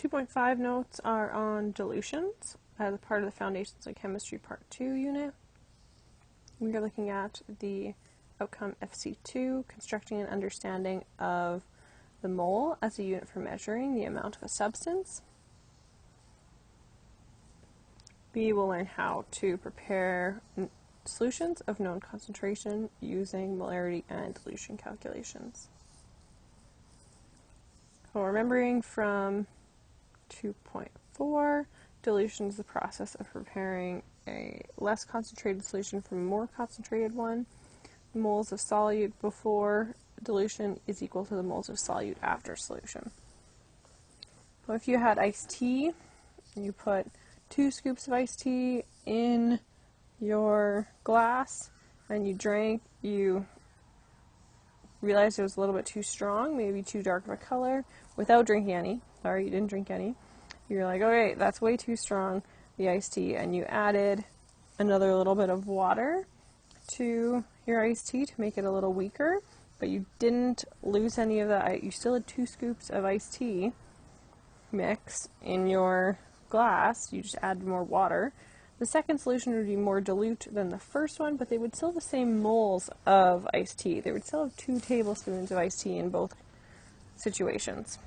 2.5 notes are on dilutions as part of the Foundations of Chemistry Part 2 unit. We are looking at the outcome FC2, constructing an understanding of the mole as a unit for measuring the amount of a substance. We will learn how to prepare solutions of known concentration using molarity and dilution calculations. So remembering from 2.4, dilution is the process of preparing a less concentrated solution from a more concentrated one. The moles of solute before dilution is equal to the moles of solute after solution. So if you had iced tea, and you put 2 scoops of iced tea in your glass, and you drank, you realized it was a little bit too strong, maybe too dark of a color, without drinking any. Sorry, you didn't drink any. You're like, okay, that's way too strong, the iced tea, and you added another little bit of water to your iced tea to make it a little weaker, but you didn't lose any of that. You still had 2 scoops of iced tea mix in your glass. You just added more water. The second solution would be more dilute than the first one, but they would still have the same moles of iced tea. They would still have 2 tablespoons of iced tea in both situations.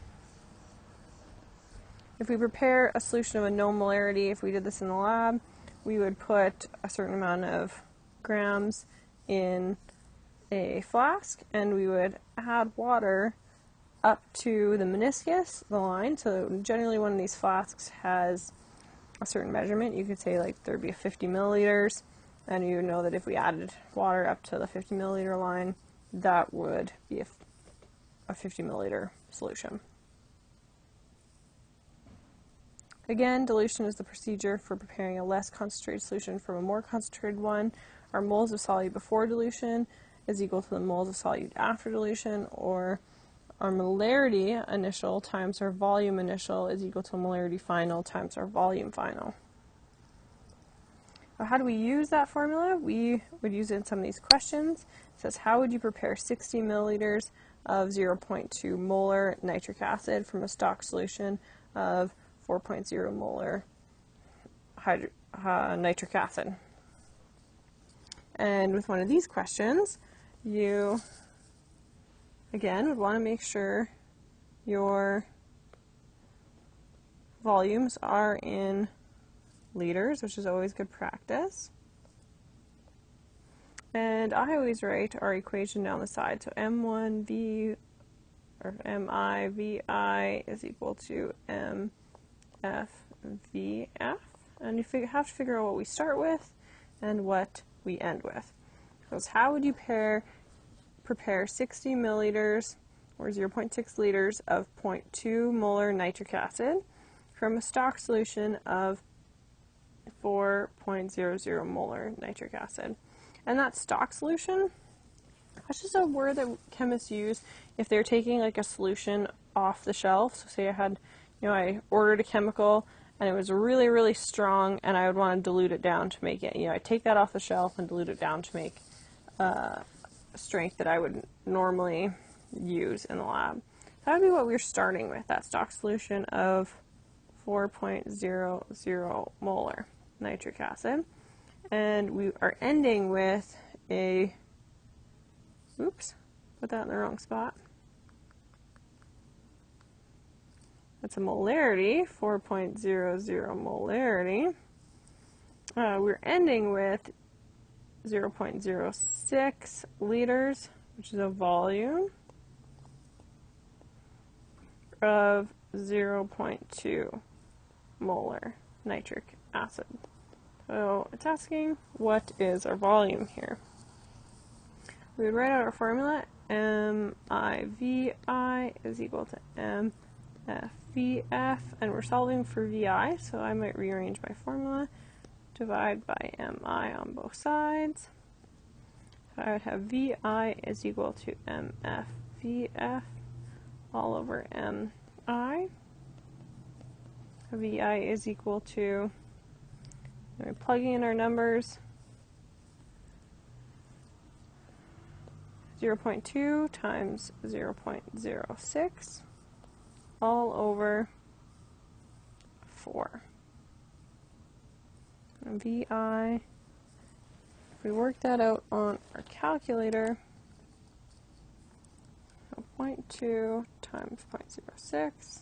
If we prepare a solution of a known molarity, if we did this in the lab, we would put a certain amount of grams in a flask, and we would add water up to the meniscus, the line. So generally one of these flasks has a certain measurement. You could say like there'd be 50 milliliters, and you know that if we added water up to the 50 milliliter line, that would be a 50 milliliter solution. Again, dilution is the procedure for preparing a less concentrated solution from a more concentrated one. Our moles of solute before dilution is equal to the moles of solute after dilution, or our molarity initial times our volume initial is equal to molarity final times our volume final. Now, how do we use that formula? We would use it in some of these questions. It says, how would you prepare 60 milliliters of 0.2 molar nitric acid from a stock solution of 4.0 molar nitric acid? And with one of these questions, you again would want to make sure your volumes are in liters, which is always good practice. And I always write our equation down the side. So M1V or MIVI is equal to MFVF. And you have to figure out what we start with and what we end with. So how would you prepare 60 milliliters or 0.6 liters of 0.2 molar nitric acid from a stock solution of 4.00 molar nitric acid? And that stock solution, that's just a word that chemists use if they're taking like a solution off the shelf. So say I ordered a chemical and it was really, really strong, and I would want to dilute it down to make it, I take that off the shelf and dilute it down to make strength that I would normally use in the lab. That would be what we're starting with, that stock solution of 4.00 molar nitric acid. And we are ending with oops, put that in the wrong spot. That's a molarity, 4.00 molarity. We're ending with 0.06 liters, which is a volume of 0.2 molar nitric acid. So it's asking, what is our volume here? We would write out our formula. MIVI is equal to MFVF, and we're solving for VI, so I might rearrange my formula. Divide by MI on both sides. So I would have VI is equal to MFVF all over MI. VI is equal to, we're plugging in our numbers, 0.2 times 0.06 all over 0.4. And VI, if we work that out on our calculator, 0.2 times 0.06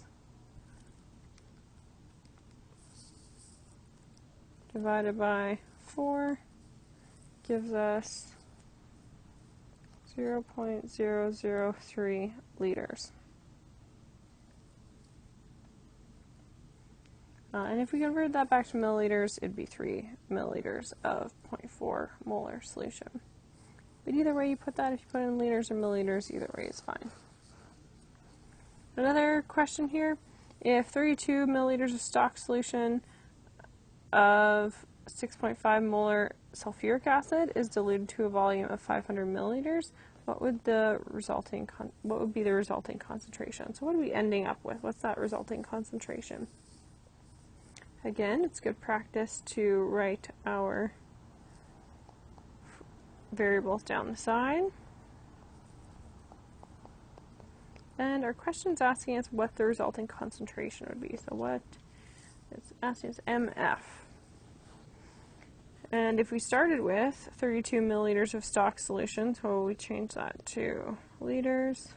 divided by 4 gives us 0.003 liters. And if we convert that back to milliliters, it'd be 3 milliliters of 0.4 molar solution. But either way you put that, if you put it in liters or milliliters, either way is fine. Another question here, if 32 milliliters of stock solution of 6.5 molar sulfuric acid is diluted to a volume of 500 milliliters, what would be the resulting concentration? So what are we ending up with? What's that resulting concentration? Again, it's good practice to write our variables down the side. And our question is asking us what the resulting concentration would be. So what it's asking us MF. And if we started with 32 milliliters of stock solution, so we change that to liters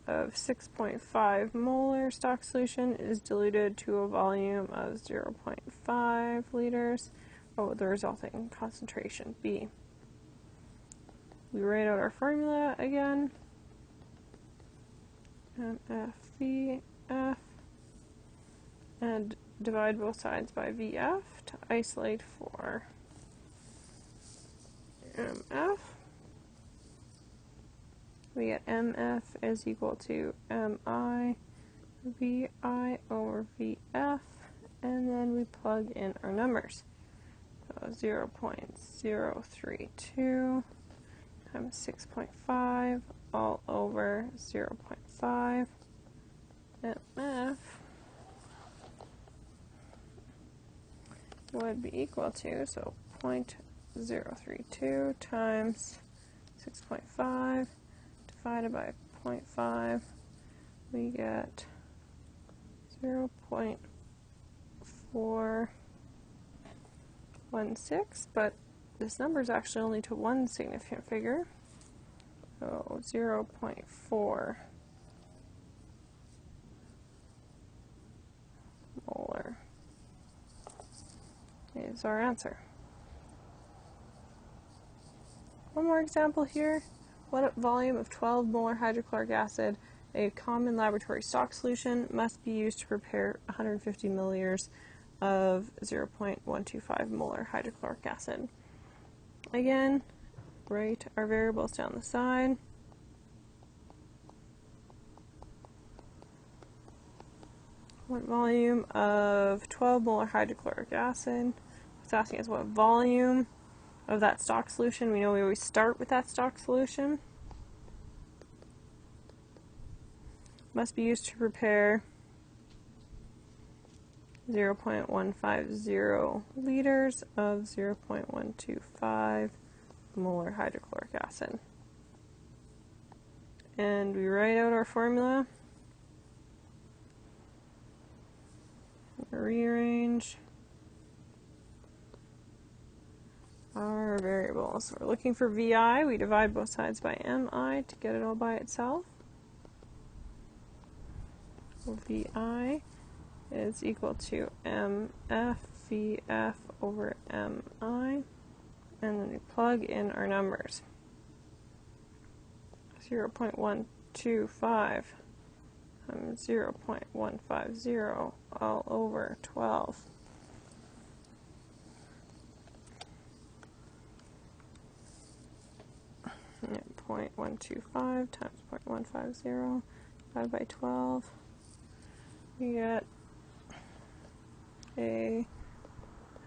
of 6.5 molar stock solution is diluted to a volume of 0.5 liters, what would the resulting concentration be? We write out our formula again. MFVF, and divide both sides by VF to isolate for MF. We get MF is equal to MI VI over VF, and then we plug in our numbers. So 0.032 times 6.5 all over 0.5 MF would be equal to, so 0.032 times 6.5 divided by 0.5, we get 0.416, but this number is actually only to one significant figure, so 0.4 molar is our answer. One more example here. What volume of 12 molar hydrochloric acid, a common laboratory stock solution, must be used to prepare 150 milliliters of 0.125 molar hydrochloric acid? Again, write our variables down the side. What volume of 12 molar hydrochloric acid? It's asking us what volume of that stock solution. We know we always start with that stock solution. Must be used to prepare 0.150 liters of 0.125 molar hydrochloric acid. And we write out our formula. Rearrange our variables. We're looking for VI. We divide both sides by MI to get it all by itself. So VI is equal to MF VF over MI, and then we plug in our numbers. 0.125 times 0.150 all over 12. And 0.125 times 0.150 divided by 12. We get a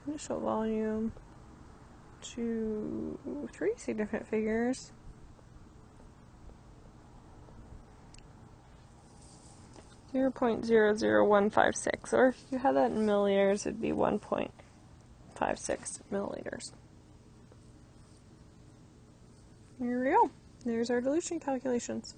initial volume to 3 significant figures. .00156, or if you had that in milliliters, it'd be 1.56 milliliters. Here we go. There's our dilution calculations.